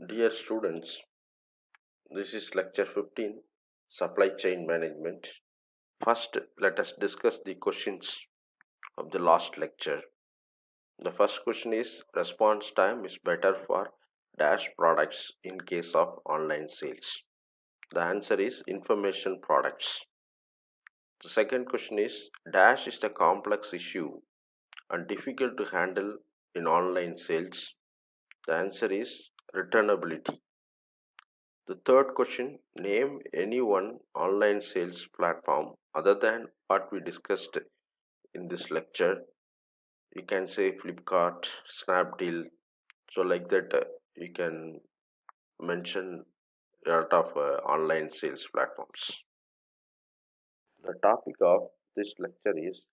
Dear students, this is lecture 15, Supply Chain Management. First, let us discuss the questions of the last lecture. The first question is response time is better for dash products in case of online sales. The answer is information products. The second question is dash is a complex issue and difficult to handle in online sales. The answer is returnability. The third question, name any one online sales platform other than what we discussed in this lecture. You can say Flipkart, Snapdeal. So like that, you can mention a lot of online sales platforms. The topic of this lecture is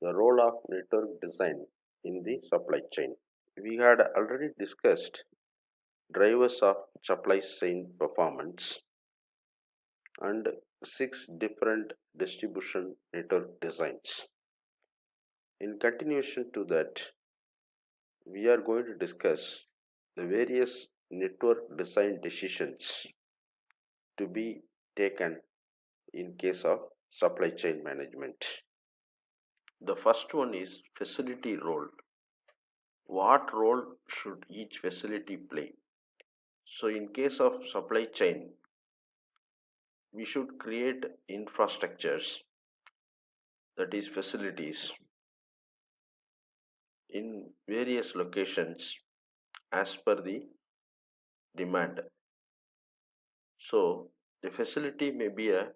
the role of network design in the supply chain. We had already discussed drivers of supply chain performance and six different distribution network designs. In continuation to that, we are going to discuss the various network design decisions to be taken in case of supply chain management. The first one is facility role. What role should each facility play? So, in case of supply chain, we should create infrastructures, that is, facilities, in various locations as per the demand. So, the facility may be a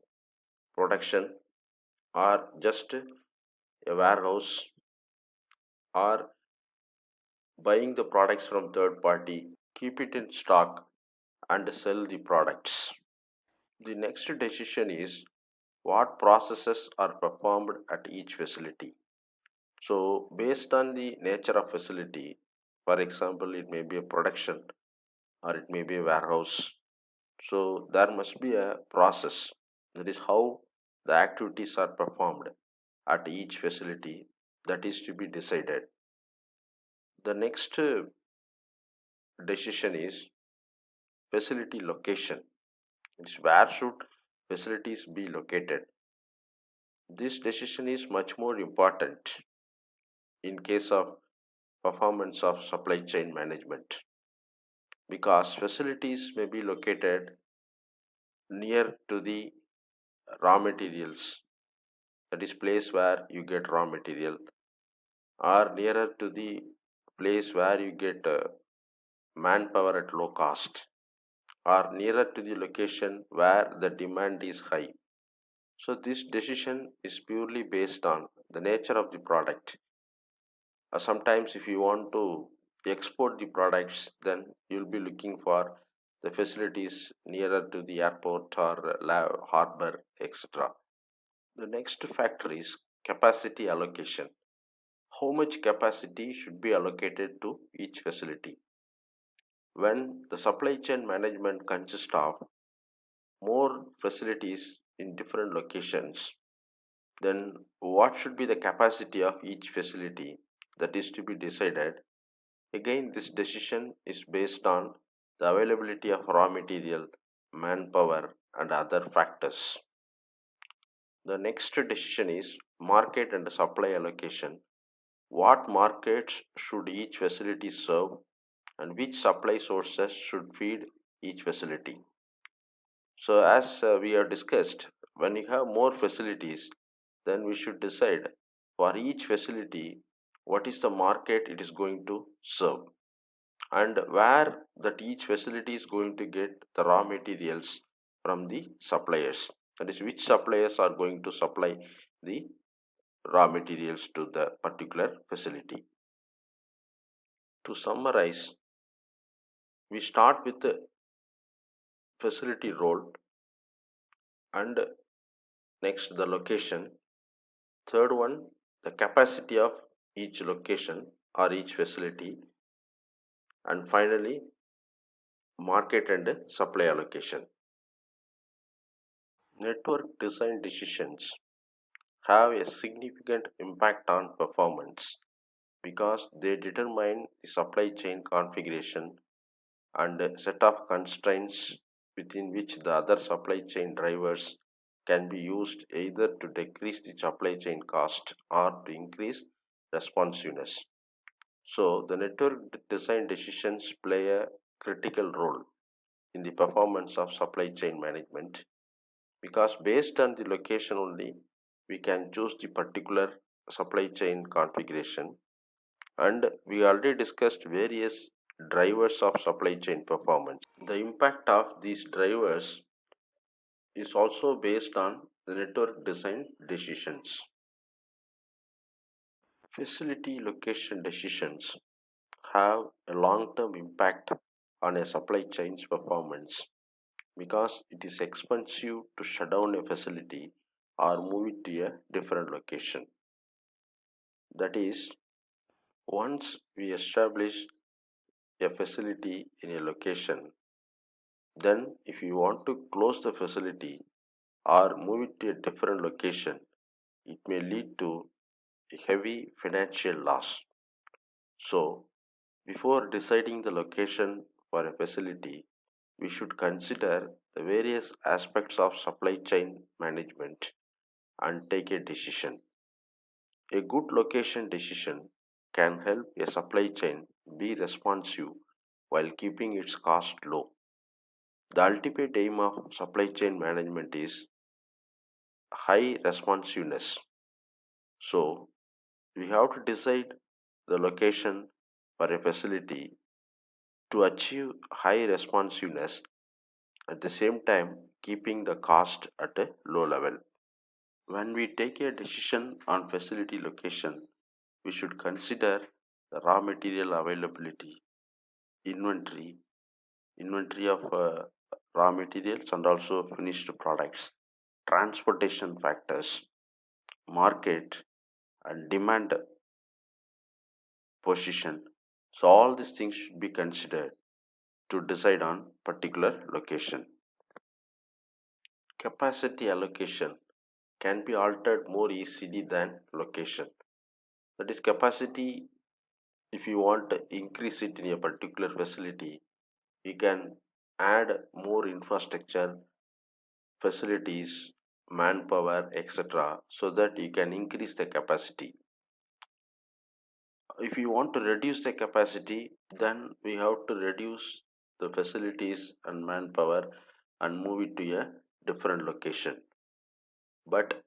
production or just a warehouse or buying the products from third party, keep it in stock and sell the products. The next decision is what processes are performed at each facility. So, based on the nature of facility, for example, it may be a production or it may be a warehouse. So, there must be a process. That is how the activities are performed at each facility that is to be decided. The next decision is facility location. It's where should facilities be located. This decision is much more important in case of performance of supply chain management because facilities may be located near to the raw materials, that is place where you get raw material, or nearer to the place where you get manpower at low cost, or nearer to the location where the demand is high. So this decision is purely based on the nature of the product. Sometimes if you want to export the products, then you'll be looking for the facilities nearer to the airport or harbor, etc. The next factor is capacity allocation. How much capacity should be allocated to each facility? When the supply chain management consists of more facilities in different locations, then what should be the capacity of each facility that is to be decided. Again, this decision is based on the availability of raw material, manpower, and other factors. The next decision is market and supply allocation. What markets should each facility serve, and which supply sources should feed each facility? So, as we have discussed, when you have more facilities, then we should decide for each facility what is the market it is going to serve and where that each facility is going to get the raw materials from the suppliers. That is, which suppliers are going to supply the raw materials to the particular facility. To summarize, we start with the facility role and next the location. Third one, the capacity of each location or each facility. And finally, market and supply allocation. Network design decisions have a significant impact on performance because they determine the supply chain configuration and a set of constraints within which the other supply chain drivers can be used either to decrease the supply chain cost or to increase responsiveness. So, the network design decisions play a critical role in the performance of supply chain management because based on the location only, we can choose the particular supply chain configuration. And we already discussed various drivers of supply chain performance. The impact of these drivers is also based on the network design decisions. Facility location decisions have a long term impact on a supply chain's performance because it is expensive to shut down a facility or move it to a different location. That is, once we establish a facility in a location, then if you want to close the facility or move it to a different location, it may lead to a heavy financial loss. So, before deciding the location for a facility, we should consider the various aspects of supply chain management and take a decision. A good location decision can help a supply chain be responsive while keeping its cost low. The ultimate aim of supply chain management is high responsiveness. So, we have to decide the location for a facility to achieve high responsiveness at the same time keeping the cost at a low level. When we take a decision on facility location, we should consider the raw material availability, inventory, inventory of raw materials and also finished products, transportation factors, market and demand position. So all these things should be considered to decide on particular location. Capacity allocation can be altered more easily than location. That is capacity, if you want to increase it in a particular facility, you can add more infrastructure, facilities, manpower, etc. so that you can increase the capacity. If you want to reduce the capacity, then we have to reduce the facilities and manpower and move it to a different location. But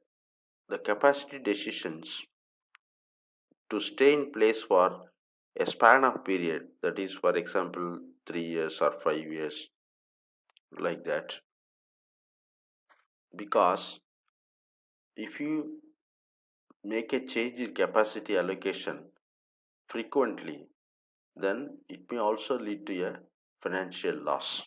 the capacity decisions to stay in place for a span of period, that is for example 3 years or 5 years, like that, because if you make a change in capacity allocation frequently, then it may also lead to a financial loss.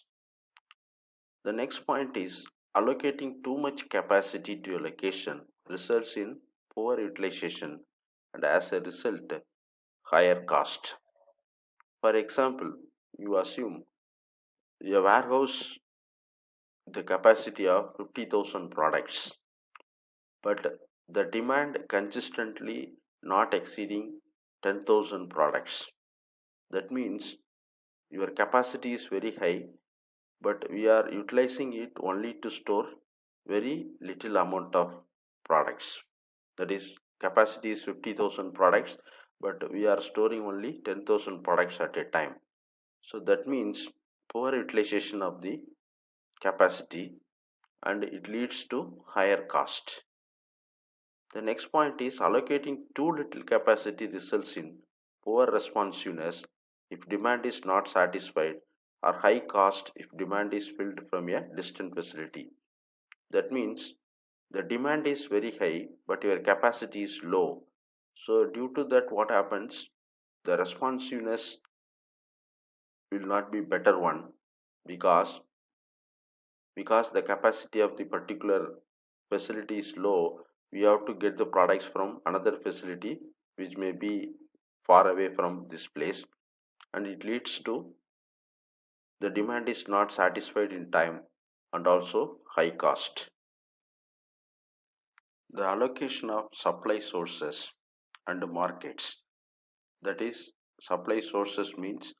The next point is allocating too much capacity to a location results in poor utilization and as a result higher cost. For example, you assume a warehouse the capacity of 50,000 products, but the demand consistently not exceeding 10,000 products. That means your capacity is very high, but we are utilizing it only to store very little amount of products. That is, capacity is 50,000 products, but we are storing only 10,000 products at a time. So that means poor utilization of the capacity and it leads to higher cost. The next point is allocating too little capacity results in poor responsiveness if demand is not satisfied or high cost if demand is filled from a distant facility. That means the demand is very high but your capacity is low. So due to that what happens? The responsiveness will not be better one because the capacity of the particular facility is low, we have to get the products from another facility which may be far away from this place, and it leads to the demand is not satisfied in time and also high cost. The allocation of supply sources and markets, that is supply sources means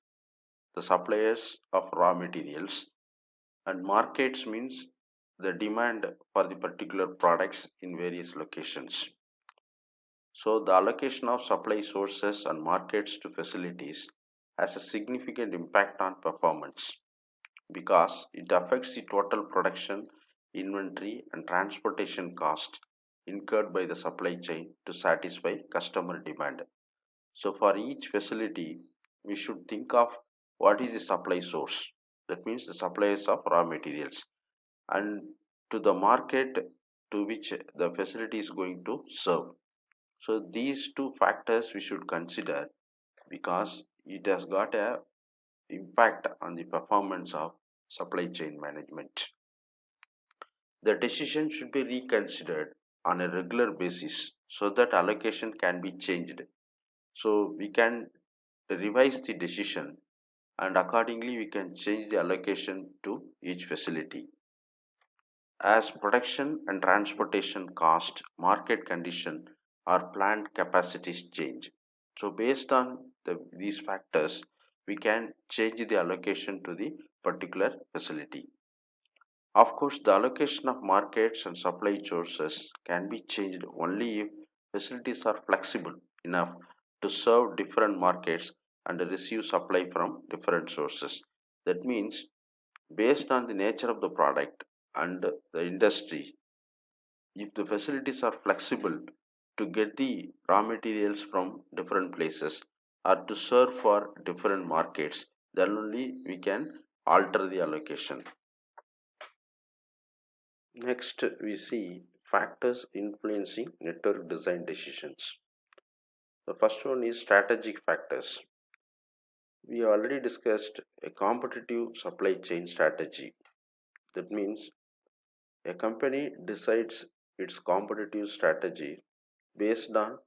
the suppliers of raw materials, and markets means the demand for the particular products in various locations. So the allocation of supply sources and markets to facilities has a significant impact on performance because it affects the total production, inventory, and transportation cost incurred by the supply chain to satisfy customer demand. So, for each facility, we should think of what is the supply source. That means the suppliers of raw materials, and to the market to which the facility is going to serve. So, these two factors we should consider because it has got a impact on the performance of supply chain management. The decision should be reconsidered on a regular basis so that allocation can be changed. So we can revise the decision and accordingly we can change the allocation to each facility. As production and transportation cost, market condition, or plant capacities change. So based on these factors, we can change the allocation to the particular facility. Of course, the allocation of markets and supply sources can be changed only if facilities are flexible enough to serve different markets and receive supply from different sources. That means, based on the nature of the product and the industry, if the facilities are flexible to get the raw materials from different places or to serve for different markets, then only we can alter the allocation. Next, we see factors influencing network design decisions. The first one is strategic factors. We already discussed a competitive supply chain strategy. That means a company decides its competitive strategy based on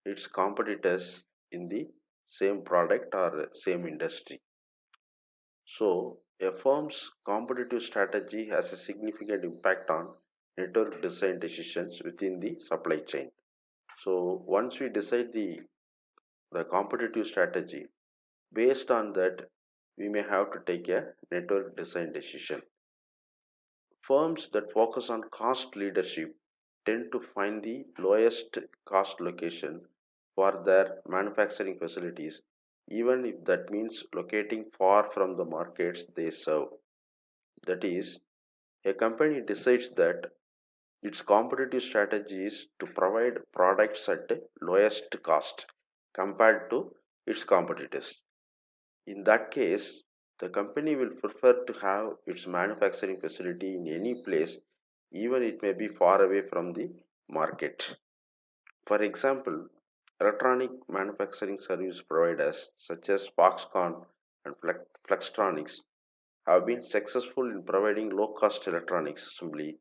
its competitors in the same product or same industry. So, a firm's competitive strategy has a significant impact on network design decisions within the supply chain. So, once we decide the competitive strategy, based on that, we may have to take a network design decision. Firms that focus on cost leadership tend to find the lowest cost location for their manufacturing facilities, even if that means locating far from the markets they serve. That is, a company decides that its competitive strategy is to provide products at the lowest cost compared to its competitors. In that case, the company will prefer to have its manufacturing facility in any place, even it may be far away from the market. For example, electronic manufacturing service providers such as Foxconn and Flextronics have been successful in providing low cost electronics assembly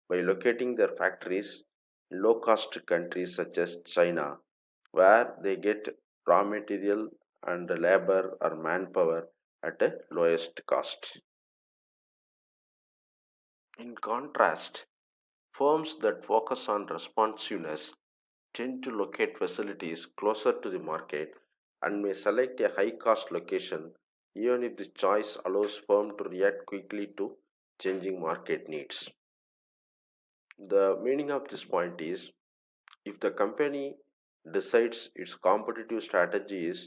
by locating their factories in low cost countries such as China, where they get raw material and labor or manpower at a lowest cost. In contrast, firms that focus on responsiveness tend to locate facilities closer to the market and may select a high cost location even if the choice allows firm to react quickly to changing market needs. The meaning of this point is if the company decides its competitive strategy is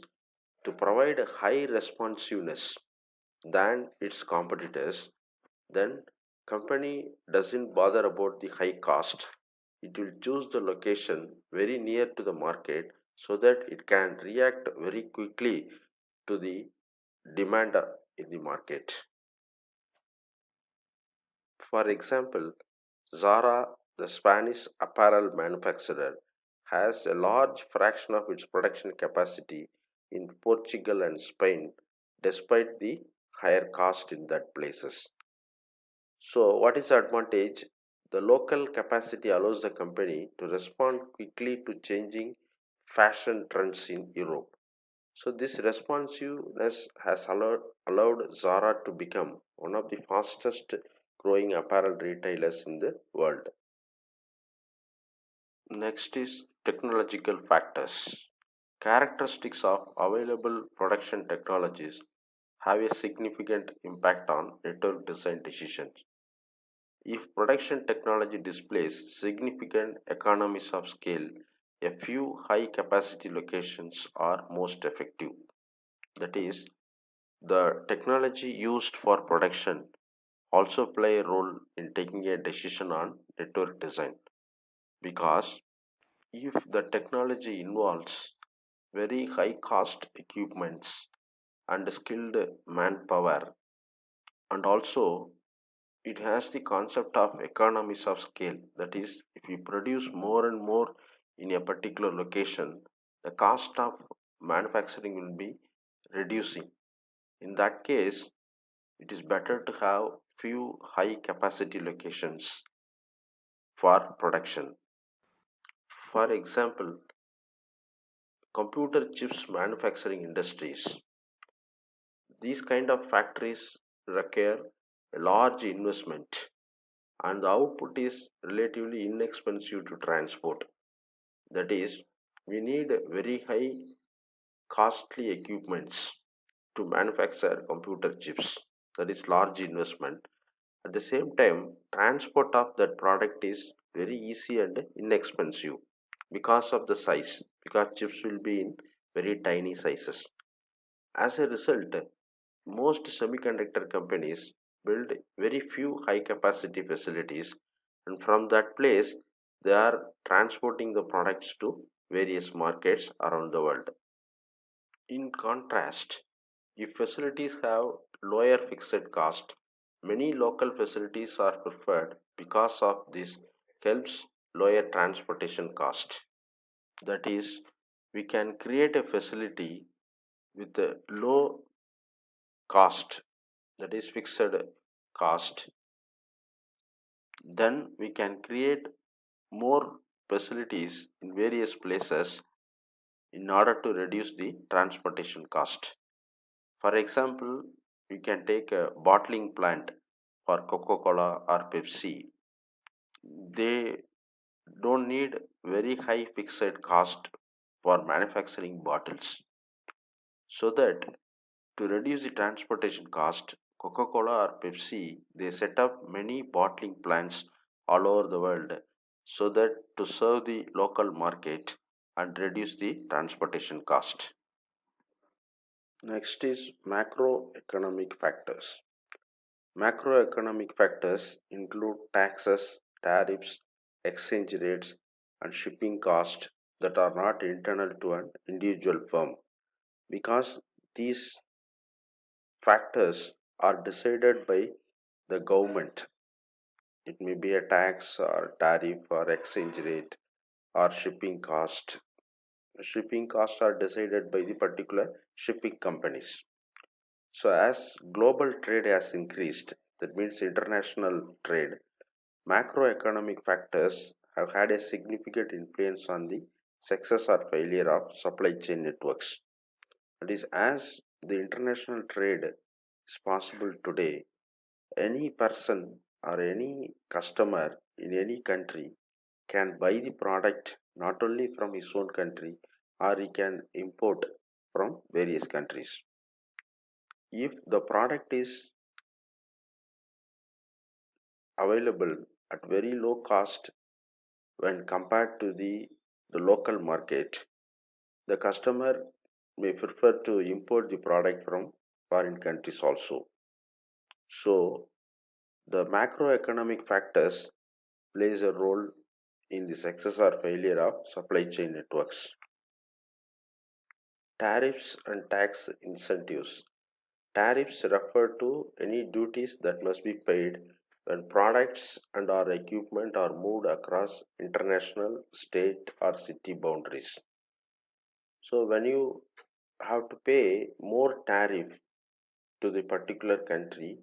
to provide a high responsiveness than its competitors, then company doesn't bother about the high cost. It will choose the location very near to the market so that it can react very quickly to the demand in the market. For example, Zara, the Spanish apparel manufacturer, has a large fraction of its production capacity in Portugal and Spain despite the higher cost in that places. So, what is the advantage? The local capacity allows the company to respond quickly to changing fashion trends in Europe. So, this responsiveness has allowed Zara to become one of the fastest growing apparel retailers in the world. Next is technological factors. Characteristics of available production technologies have a significant impact on network design decisions. If production technology displays significant economies of scale, a few high capacity locations are most effective. That is, the technology used for production also play a role in taking a decision on network design, because if the technology involves very high cost equipments and skilled manpower, and also it has the concept of economies of scale. That is, if you produce more and more in a particular location, the cost of manufacturing will be reducing. In that case, it is better to have few high capacity locations for production. For example, computer chips manufacturing industries. These kind of factories require a large investment, and the output is relatively inexpensive to transport. That is, we need very high costly equipments to manufacture computer chips. That is large investment. At the same time, transport of that product is very easy and inexpensive because of the size, because chips will be in very tiny sizes. As a result, most semiconductor companies build very few high capacity facilities, and from that place they are transporting the products to various markets around the world. In contrast, if facilities have lower fixed cost, many local facilities are preferred because of this helps lower transportation cost. That is, we can create a facility with a low cost, that is fixed cost, then we can create more facilities in various places in order to reduce the transportation cost. For example, you can take a bottling plant for Coca-Cola or Pepsi. They don't need very high fixed cost for manufacturing bottles. So that to reduce the transportation cost, Coca-Cola or Pepsi, they set up many bottling plants all over the world so that to serve the local market and reduce the transportation cost. Next is macroeconomic factors. Macroeconomic factors include taxes, tariffs, exchange rates, and shipping costs that are not internal to an individual firm, because these factors are decided by the government. It may be a tax or tariff or exchange rate or shipping cost. Shipping costs are decided by the particular shipping companies. So, as global trade has increased, that means international trade, macroeconomic factors have had a significant influence on the success or failure of supply chain networks. That is, as the international trade is possible today, any person or any customer in any country can buy the product not only from his own country, or he can import from various countries. If the product is available at very low cost when compared to the local market, the customer may prefer to import the product from foreign countries also. So the macroeconomic factors plays a role in the success or failure of supply chain networks. Tariffs and tax incentives. Tariffs refer to any duties that must be paid when products and or equipment are moved across international, state or city boundaries. So when you have to pay more tariff to the particular country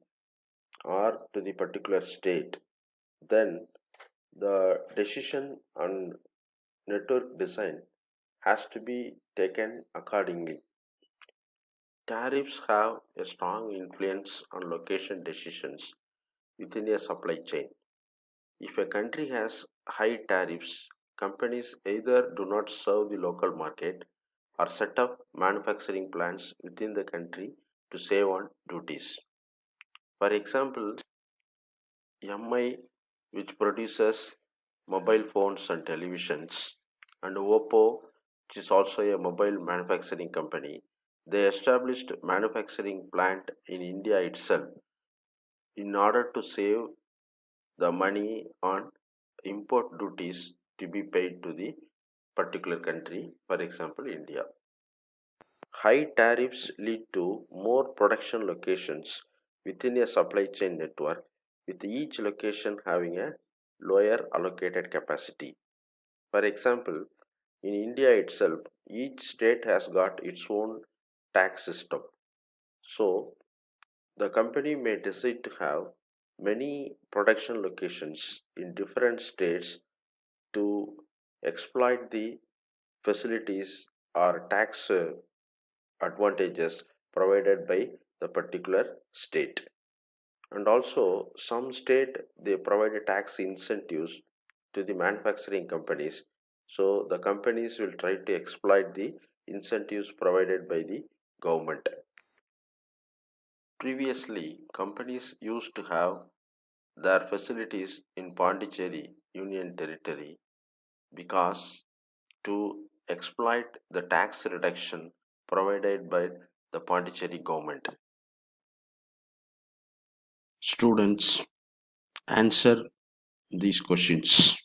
or to the particular state, then the decision on network design has to be taken accordingly. Tariffs have a strong influence on location decisions within a supply chain. If a country has high tariffs, companies either do not serve the local market or set up manufacturing plants within the country to save on duties. For example, MI, which produces mobile phones and televisions, and Oppo, which is also a mobile manufacturing company, they established manufacturing plant in India itself in order to save the money on import duties to be paid to the particular country, for example, India. High tariffs lead to more production locations within a supply chain network, with each location having a lower allocated capacity. For example, in India itself, each state has got its own tax system. So, the company may decide to have many production locations in different states to exploit the facilities or tax advantages provided by the particular state. And also some state they provide a tax incentives to the manufacturing companies, so the companies will try to exploit the incentives provided by the government. Previously companies used to have their facilities in Pondicherry Union Territory because to exploit the tax reduction provided by the Pondicherry government. Students, answer these questions.